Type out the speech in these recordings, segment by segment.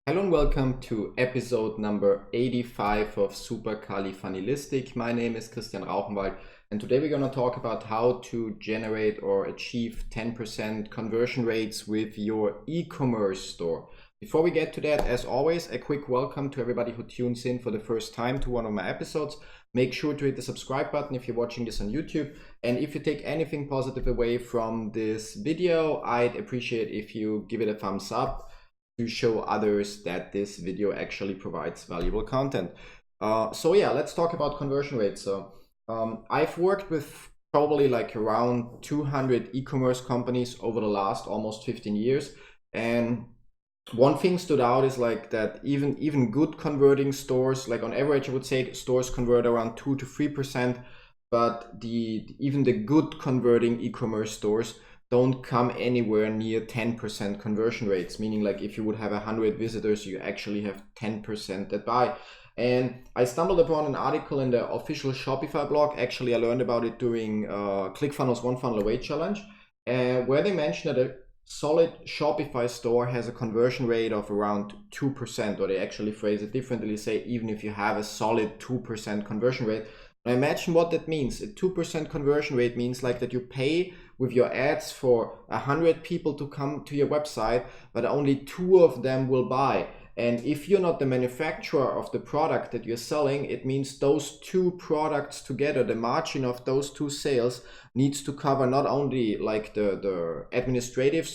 Hello and welcome to episode number 85 of Supercalifragilistic. My name is Christian Rauchenwald and today we're going to talk about how to generate or achieve 10% conversion rates with your e-commerce store. Before we get to that, as always, a quick welcome to everybody who tunes in for the first time to one of my episodes. Make sure to hit the subscribe button if you're watching this on YouTube. And if you take anything positive away from this video, I'd appreciate if you give it a thumbs up to show others that this video actually provides valuable content. So yeah, let's talk about conversion rates. I've worked with probably like around 200 e-commerce companies over the last almost 15 years. And one thing stood out is like that even good converting stores, like on average, I would say stores convert around 2 to 3%, but even the good converting e-commerce stores don't come anywhere near 10% conversion rates, meaning like if you would have 100 visitors, you actually have 10% that buy. And I stumbled upon an article in the official Shopify blog. Actually, I learned about it during Clickfunnels One Funnel Away Challenge, where they mentioned that a solid Shopify store has a conversion rate of around 2%, or they actually phrase it differently, say even if you have a solid 2% conversion rate. Now imagine what that means. A 2% conversion rate means like that you pay with your ads for 100 people to come to your website, but only 2 of them will buy. And if you're not the manufacturer of the product that you're selling, it means those 2 products together, the margin of those 2 sales needs to cover not only like the administrative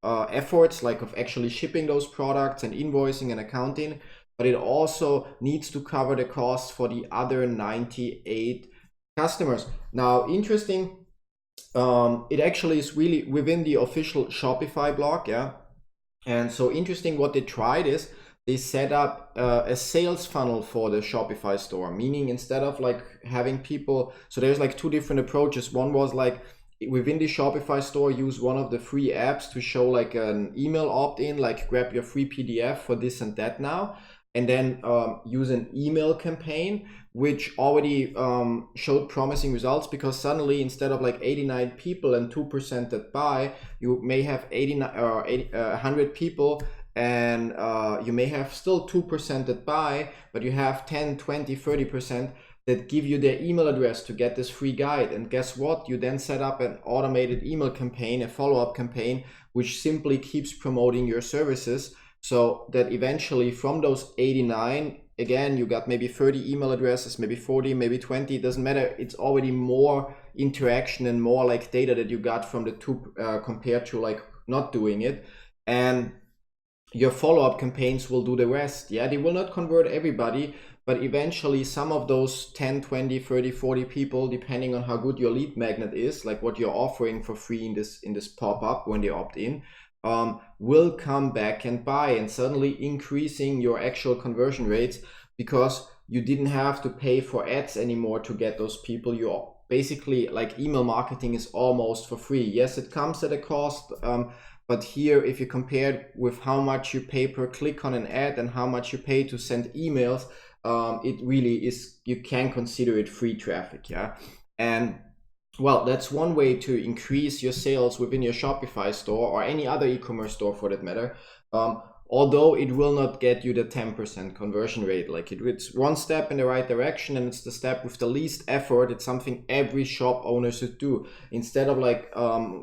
efforts, like of actually shipping those products and invoicing and accounting, but it also needs to cover the cost for the other 98 customers. Now, interesting, it actually is really within the official Shopify blog, yeah. And so interesting, what they tried is they set up a sales funnel for the Shopify store, meaning instead of like having people, so there's like 2 different approaches. One was like within the Shopify store, use one of the free apps to show like an email opt-in, like grab your free PDF for this and that now. And then use an email campaign, which already showed promising results, because suddenly instead of like 89 people and 2% that buy, you may have 100 people and you may have still 2% that buy, but you have 10, 20, 30% that give you their email address to get this free guide. And guess what? You then set up an automated email campaign, a follow-up campaign, which simply keeps promoting your services. So that eventually from those 89, again, you got maybe 30 email addresses, maybe 40, maybe 20, it doesn't matter. It's already more interaction and more like data that you got from the 2 compared to like not doing it. And your follow-up campaigns will do the rest. Yeah, they will not convert everybody, but eventually some of those 10, 20, 30, 40 people, depending on how good your lead magnet is, like what you're offering for free in this pop-up when they opt in, will come back and buy, and suddenly increasing your actual conversion rates, because you didn't have to pay for ads anymore to get those people. You basically, like, email marketing is almost for free. Yes, it comes at a cost, but here, if you compare it with how much you pay per click on an ad and how much you pay to send emails, it really is, you can consider it free traffic. Yeah. And well, that's one way to increase your sales within your Shopify store or any other e-commerce store for that matter. Although it will not get you the 10% conversion rate. Like it's one step in the right direction, and it's the step with the least effort. It's something every shop owner should do. Instead of like,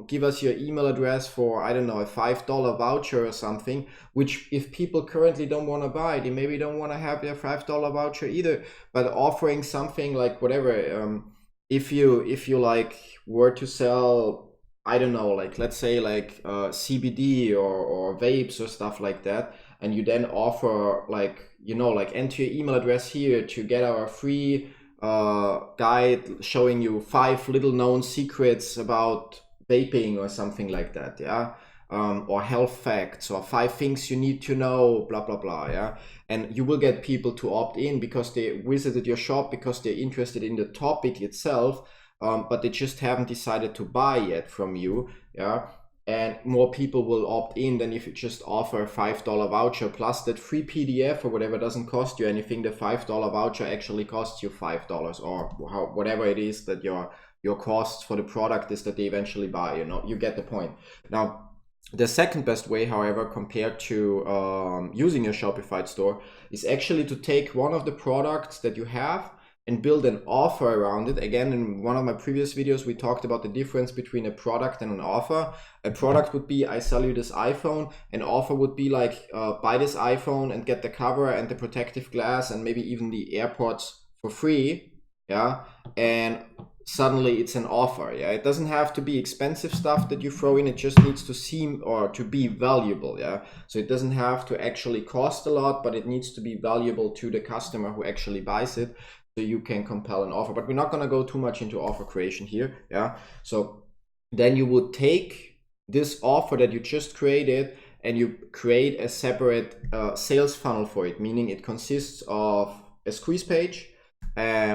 give us your email address for, I don't know, a $5 voucher or something, which if people currently don't want to buy, they maybe don't want to have their $5 voucher either, but offering something like whatever, if you like were to sell, I don't know, like let's say like CBD or vapes or stuff like that, and you then offer like, like enter your email address here to get our free guide showing you 5 little known secrets about vaping or something like that, yeah. Or health facts, or 5 things you need to know, blah blah blah, yeah. And you will get people to opt in because they visited your shop because they're interested in the topic itself, but they just haven't decided to buy yet from you, yeah. And more people will opt in than if you just offer a $5 voucher plus that free PDF or whatever. Doesn't cost you anything. The $5 voucher actually costs you $5, or whatever it is that your cost for the product is that they eventually buy. You get the point. Now, The second best way, however, compared to using your Shopify store, is actually to take one of the products that you have and build an offer around it. Again, in one of my previous videos, we talked about the difference between a product and an offer. A product would be, I sell you this iPhone. An offer would be like, buy this iPhone and get the cover and the protective glass and maybe even the AirPods for free. Yeah. And suddenly it's an offer. Yeah, it doesn't have to be expensive stuff that you throw in. It just needs to seem or to be valuable. Yeah, so it doesn't have to actually cost a lot, but it needs to be valuable to the customer who actually buys it, so you can compel an offer. But we're not going to go too much into offer creation here. Yeah, so then you would take this offer that you just created and you create a separate sales funnel for it, meaning it consists of a squeeze page,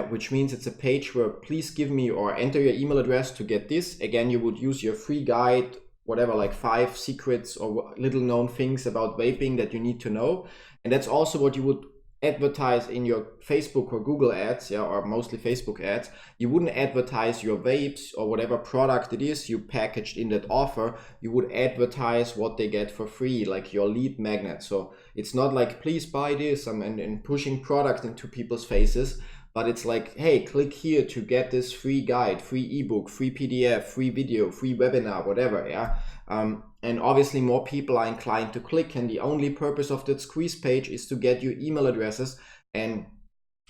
which means it's a page where please give me or enter your email address to get this. Again, you would use your free guide, whatever, like 5 secrets or little known things about vaping that you need to know. And that's also what you would advertise in your Facebook or Google ads, yeah, or mostly Facebook ads. You wouldn't advertise your vapes or whatever product it is you packaged in that offer. You would advertise what they get for free, like your lead magnet. So it's not like please buy this and pushing product into people's faces, but it's like, hey, click here to get this free guide, free ebook, free PDF, free video, free webinar, whatever. Yeah. And obviously more people are inclined to click, and the only purpose of that squeeze page is to get your email addresses. And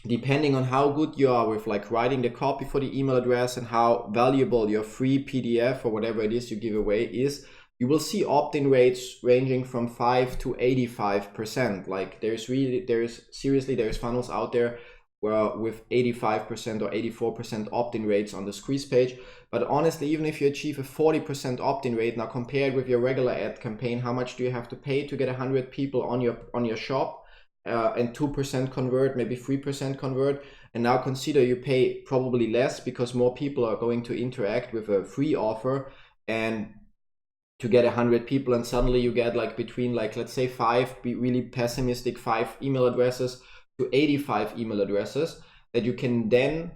depending on how good you are with like writing the copy for the email address and how valuable your free PDF or whatever it is you give away is, you will see opt-in rates ranging from 5 to 85%. Like there's funnels out there where with 85% or 84% opt-in rates on the squeeze page. But honestly, even if you achieve a 40% opt-in rate, now compared with your regular ad campaign, how much do you have to pay to get 100 people on your shop and 2% convert, maybe 3% convert? And now consider you pay probably less because more people are going to interact with a free offer, and to get 100 people, and suddenly you get like between like, let's say 5, be really pessimistic, 5 email addresses to 85 email addresses that you can then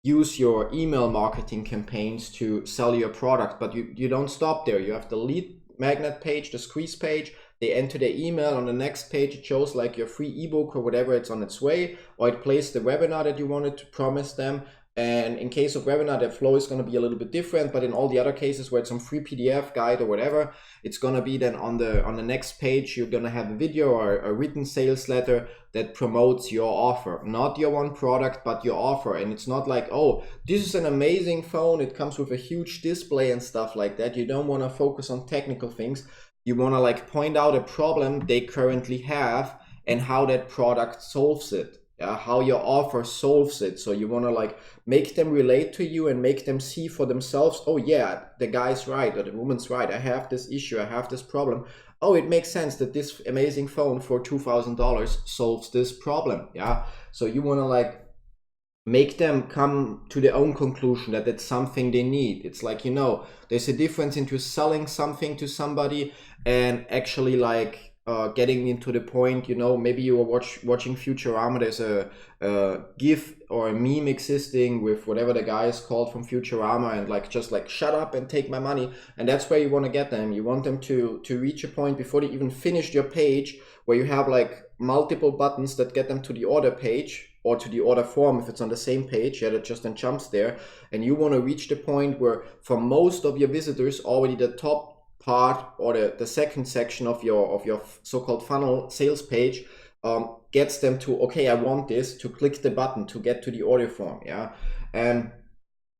use your email marketing campaigns to sell your product. But you don't stop there. You have the lead magnet page, the squeeze page. They enter their email. On the next page, it shows like your free ebook or whatever, it's on its way, or it plays the webinar that you wanted to promise them. And in case of webinar, the flow is going to be a little bit different, but in all the other cases where it's some free PDF guide or whatever, it's going to be then on the next page, you're going to have a video or a written sales letter that promotes your offer, not your one product, but your offer. And it's not like, oh, this is an amazing phone, it comes with a huge display and stuff like that. You don't want to focus on technical things. You want to like point out a problem they currently have and how that product solves it. How your offer solves it. So you want to like make them relate to you and make them see for themselves, oh yeah, the guy's right or the woman's right, I have this issue, I have this problem. Oh, it makes sense that this amazing phone for $2,000 solves this problem. Yeah, so you want to like make them come to their own conclusion that it's something they need. It's like, there's a difference into selling something to somebody and actually like getting into the point, maybe you were watching Futurama. There's a GIF or a meme existing with whatever the guy is called from Futurama, and like just like shut up and take my money. And that's where you want to get them. You want them to reach a point before they even finished your page where you have like multiple buttons that get them to the order page or to the order form if it's on the same page. Yeah, that just then jumps there. And you want to reach the point where for most of your visitors, already the top part or the second section of your so-called funnel sales page gets them to, okay, I want this, to click the button to get to the order form. Yeah. And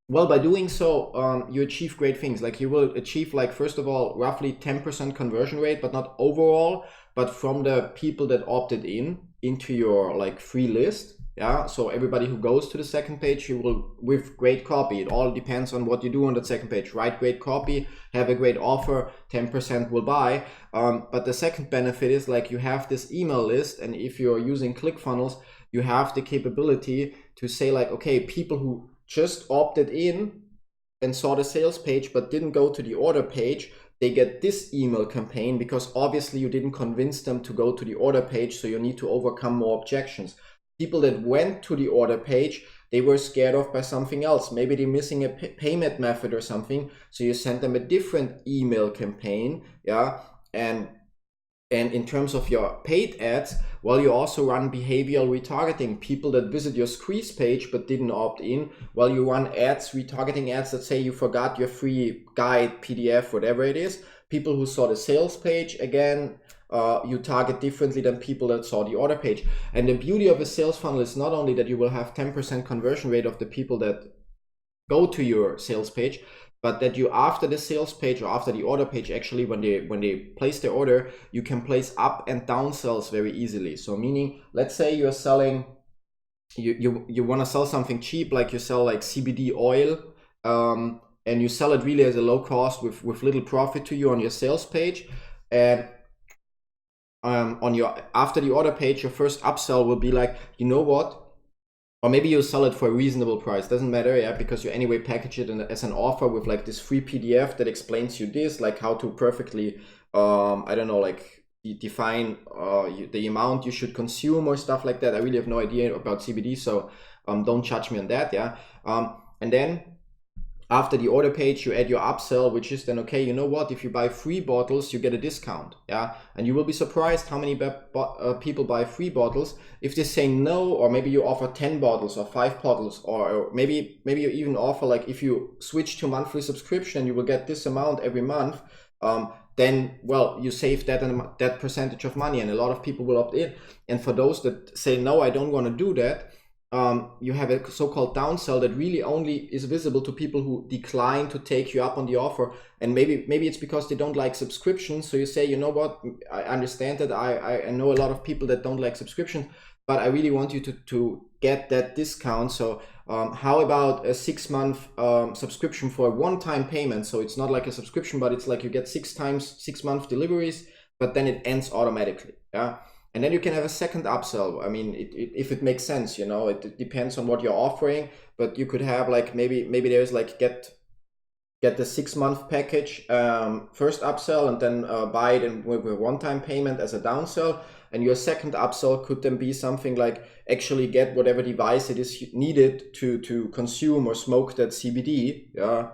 well, by doing so, you achieve great things. Like you will achieve, like, first of all, roughly 10% conversion rate, but not overall, but from the people that opted into your like free list. Yeah, so everybody who goes to the second page, you will, with great copy, it all depends on what you do on that second page. Write great copy, have a great offer, 10% will buy. But the second benefit is like you have this email list, and if you're using Clickfunnels, you have the capability to say like, okay, people who just opted in and saw the sales page but didn't go to the order page, they get this email campaign because obviously you didn't convince them to go to the order page, so you need to overcome more objections. People that went to the order page they were scared of by something else. Maybe they're missing a payment method or something, so you send them a different email campaign, yeah. And in terms of your paid ads, well, you also run behavioral retargeting. People that visit your squeeze page but didn't opt in, well, you run ads, retargeting ads that say you forgot your free guide, PDF, whatever it is. People who saw the sales page, again, you target differently than people that saw the order page. And the beauty of a sales funnel is not only that you will have 10% conversion rate of the people that go to your sales page, but that you, after the sales page or after the order page, actually when they place their order, you can place up and down sells very easily. So meaning, let's say you're selling, you want to sell something cheap, like you sell like CBD oil, and you sell it really as a low cost with little profit to you on your sales page. And on your after the order page, your first upsell will be like, you know what? Or maybe you sell it for a reasonable price, doesn't matter, yeah, because you anyway package it as an offer with like this free PDF that explains you this, like how to perfectly, I don't know, like define the amount you should consume or stuff like that. I really have no idea about CBD, so don't judge me on that, yeah. And then after the order page, you add your upsell, which is then, okay, you know what, if you buy 3 bottles, you get a discount, yeah. And you will be surprised how many people buy 3 bottles. If they say no, or maybe you offer 10 bottles or 5 bottles, or maybe you even offer, like, if you switch to monthly subscription, you will get this amount every month, then, well, you save that percentage of money, and a lot of people will opt in. And for those that say, no, I don't want to do that, you have a so-called downsell that really only is visible to people who decline to take you up on the offer. And maybe it's because they don't like subscriptions. So you say, you know what, I understand that I know a lot of people that don't like subscriptions, but I really want you to get that discount. So how about a 6-month subscription for a one-time payment? So it's not like a subscription, but it's like you get 6 month deliveries, but then it ends automatically, yeah. And then you can have a second upsell. I mean, if it makes sense, you know, it depends on what you're offering, but you could have like, maybe there's like get the 6-month package, first upsell, and then buy it with a one-time payment as a downsell. And your second upsell could then be something like, actually get whatever device it is needed to consume or smoke that CBD, yeah.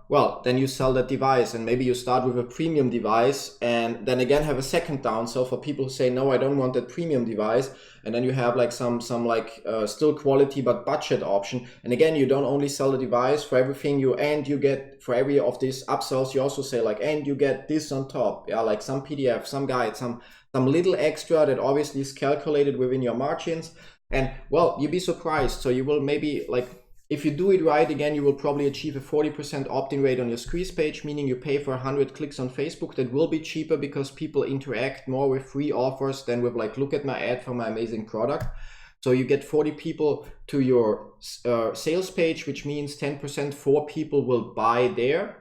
Well, then you sell that device, and maybe you start with a premium device, and then again have a second downsell for people who say, no, I don't want that premium device. And then you have like some like still quality but budget option. And again, you don't only sell the device for everything, you get for every of these upsells, you also say like, and you get this on top, yeah, like some PDF, some guide, some little extra that obviously is calculated within your margins. And well, you'd be surprised. So you will maybe, like, if you do it right, again, you will probably achieve a 40% opt-in rate on your squeeze page, meaning you pay for 100 clicks on Facebook. That will be cheaper because people interact more with free offers than with like, look at my ad for my amazing product. So you get 40 people to your sales page, which means 10% 4 people will buy there,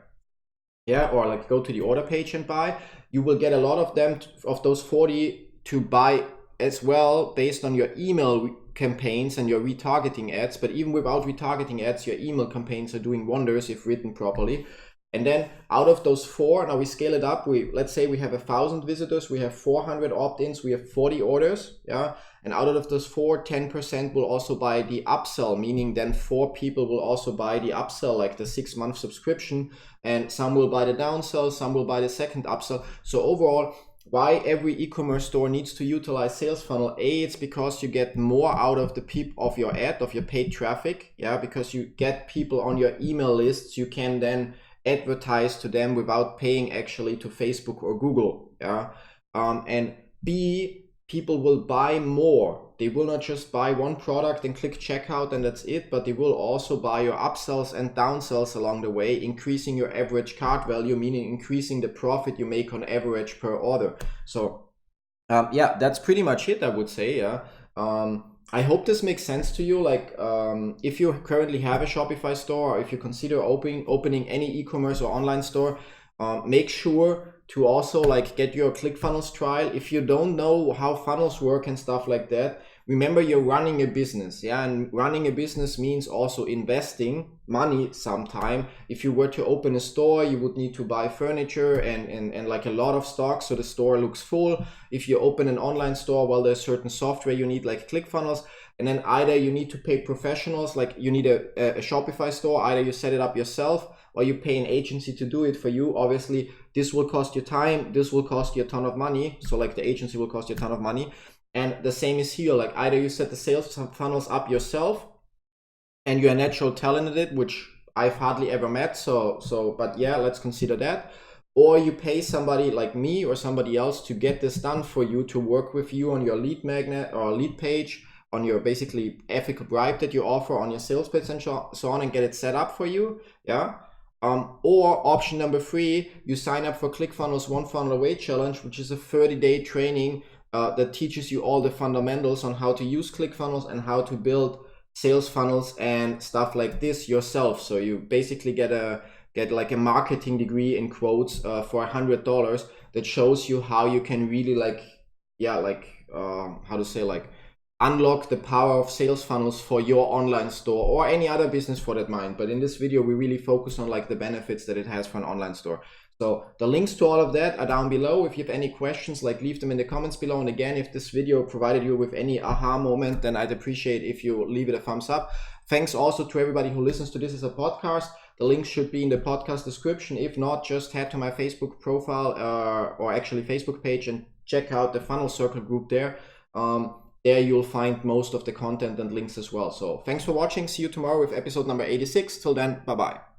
yeah, or like go to the order page and buy. You will get a lot of them, of those 40, to buy as well based on your email campaigns and your retargeting ads. But even without retargeting ads, your email campaigns are doing wonders if written properly. And then out of those 4, now we scale it up. Let's say we have 1,000 visitors, we have 400 opt-ins, we have 40 orders, yeah. And out of those 4, 10% will also buy the upsell, meaning then 4 people will also buy the upsell, like the 6-month subscription, and some will buy the downsell, some will buy the second upsell. So overall, why every e-commerce store needs to utilize sales funnel? It's because you get more out of of your ad, of your paid traffic, yeah, because you get people on your email lists. You can then advertise to them without paying actually to Facebook or Google, yeah. And B, people will buy more. They will not just buy one product and click checkout and that's it, but they will also buy your upsells and downsells along the way, increasing your average cart value, meaning increasing the profit you make on average per order. So yeah, that's pretty much it, I would say, yeah. I hope this makes sense to you. Like, if you currently have a Shopify store, or if you consider opening any e-commerce or online store, make sure to also like get your Clickfunnels trial. If you don't know how funnels work and stuff like that, remember you're running a business, yeah, and running a business means also investing money sometime. If you were to open a store, you would need to buy furniture and like a lot of stock so the store looks full. If you open an online store, well, there's certain software you need, like Clickfunnels. And then either you need to pay professionals, like you need a Shopify store, either you set it up yourself or you pay an agency to do it for you. Obviously, this will cost you time, this will cost you a ton of money. So like the agency will cost you a ton of money. And the same is here, like either you set the sales funnels up yourself and you're a natural talent at it, which I've hardly ever met. But yeah, let's consider that. Or you pay somebody like me or somebody else to get this done for you, to work with you on your lead magnet or lead page, on your basically ethical bribe that you offer on your sales page and so on, and get it set up for you. Yeah. Or option number 3, you sign up for ClickFunnels 1 Funnel Away Challenge, which is a 30-day training that teaches you all the fundamentals on how to use ClickFunnels and how to build sales funnels and stuff like this yourself. So you basically get like a marketing degree in quotes for $100 that shows you how you can really unlock the power of sales funnels for your online store or any other business for that matter. But in this video, we really focus on like the benefits that it has for an online store. So the links to all of that are down below. If you have any questions, like leave them in the comments below. And again, if this video provided you with any aha moment, then I'd appreciate if you leave it a thumbs up. Thanks also to everybody who listens to this as a podcast. The link should be in the podcast description. If not, just head to my Facebook profile or actually Facebook page and check out the Funnel Circle group there. There you'll find most of the content and links as well. So thanks for watching. See you tomorrow with episode number 86. Till then, bye-bye.